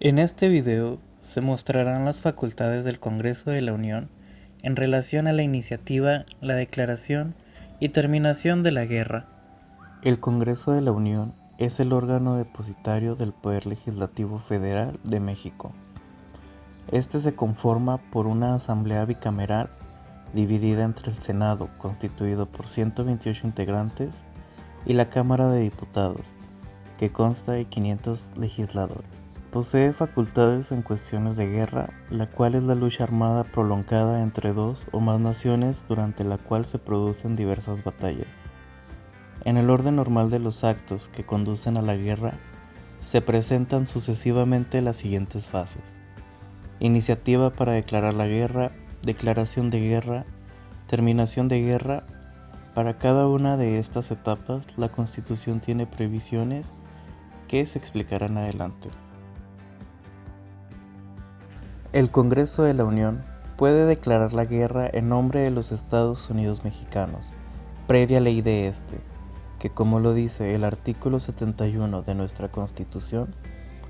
En este video se mostrarán las facultades del Congreso de la Unión en relación a la iniciativa, la declaración y terminación de la guerra. El Congreso de la Unión es el órgano depositario del Poder Legislativo Federal de México. Este se conforma por una asamblea bicameral dividida entre el Senado, constituido por 128 integrantes, y la Cámara de Diputados, que consta de 500 legisladores. Posee facultades en cuestiones de guerra, la cual es la lucha armada prolongada entre dos o más naciones durante la cual se producen diversas batallas. En el orden normal de los actos que conducen a la guerra, se presentan sucesivamente las siguientes fases: iniciativa para declarar la guerra, declaración de guerra, terminación de guerra. Para cada una de estas etapas, la Constitución tiene previsiones que se explicarán adelante. El Congreso de la Unión puede declarar la guerra en nombre de los Estados Unidos mexicanos, previa ley de este, que como lo dice el artículo 71 de nuestra Constitución,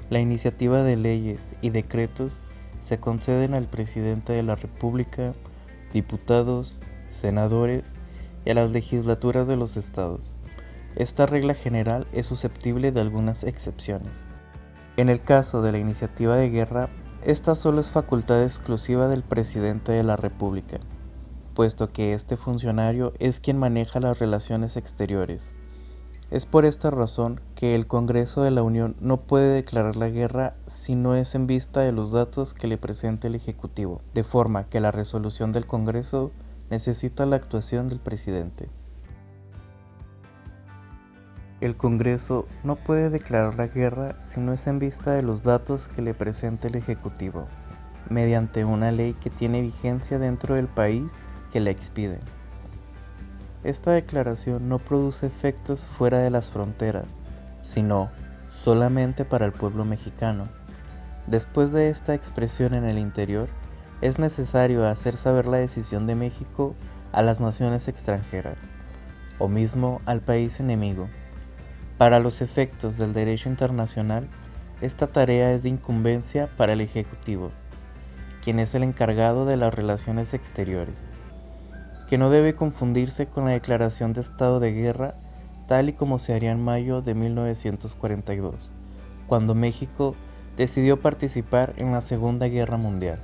la iniciativa de leyes y decretos se conceden al presidente de la República, diputados, senadores y a las legislaturas de los estados. Esta regla general es susceptible de algunas excepciones. En el caso de la iniciativa de guerra, esta solo es facultad exclusiva del presidente de la República, puesto que este funcionario es quien maneja las relaciones exteriores. Es por esta razón que el Congreso de la Unión no puede declarar la guerra si no es en vista de los datos que le presente el Ejecutivo, de forma que la resolución del Congreso necesita la actuación del presidente. El Congreso no puede declarar la guerra si no es en vista de los datos que le presente el Ejecutivo, mediante una ley que tiene vigencia dentro del país que la expide. Esta declaración no produce efectos fuera de las fronteras, sino solamente para el pueblo mexicano. Después de esta expresión en el interior, es necesario hacer saber la decisión de México a las naciones extranjeras, o mismo al país enemigo. Para los efectos del derecho internacional, esta tarea es de incumbencia para el Ejecutivo, quien es el encargado de las relaciones exteriores, que no debe confundirse con la declaración de estado de guerra tal y como se haría en mayo de 1942, cuando México decidió participar en la Segunda Guerra Mundial.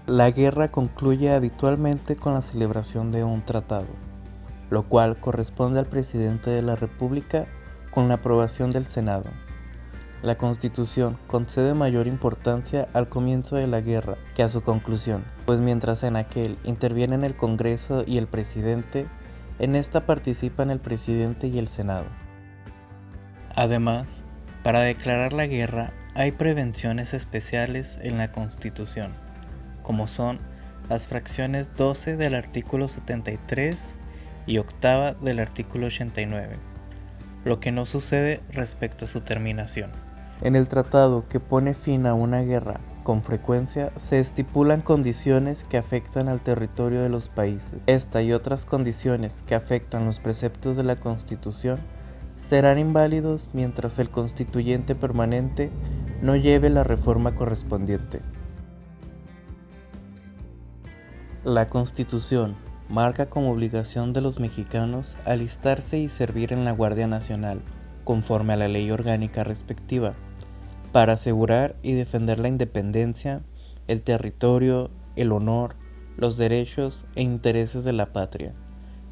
La guerra concluye habitualmente con la celebración de un tratado, lo cual corresponde al presidente de la República con la aprobación del Senado. La Constitución concede mayor importancia al comienzo de la guerra que a su conclusión, pues mientras en aquel intervienen el Congreso y el presidente, en esta participan el presidente y el Senado. Además, para declarar la guerra hay prevenciones especiales en la Constitución, como son las fracciones 12 del artículo 73 y octava del artículo 89, lo que no sucede respecto a su terminación. En el tratado que pone fin a una guerra, con frecuencia se estipulan condiciones que afectan al territorio de los países. Esta y otras condiciones que afectan los preceptos de la Constitución serán inválidos mientras el constituyente permanente no lleve la reforma correspondiente. La Constitución marca como obligación de los mexicanos alistarse y servir en la Guardia Nacional, conforme a la ley orgánica respectiva, para asegurar y defender la independencia, el territorio, el honor, los derechos e intereses de la patria,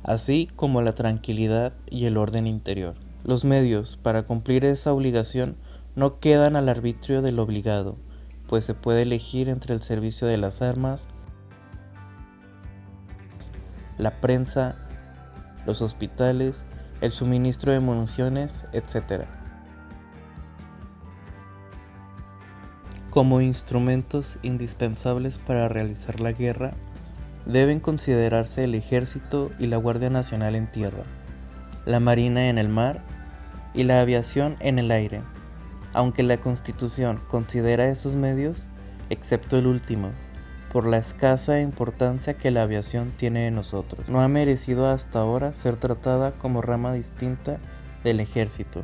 así como la tranquilidad y el orden interior. Los medios para cumplir esa obligación no quedan al arbitrio del obligado, pues se puede elegir entre el servicio de las armas, la prensa, los hospitales, el suministro de municiones, etc. Como instrumentos indispensables para realizar la guerra, deben considerarse el Ejército y la Guardia Nacional en tierra, la Marina en el mar y la aviación en el aire, aunque la Constitución considera esos medios, excepto el último, por la escasa importancia que la aviación tiene en nosotros. No ha merecido hasta ahora ser tratada como rama distinta del Ejército,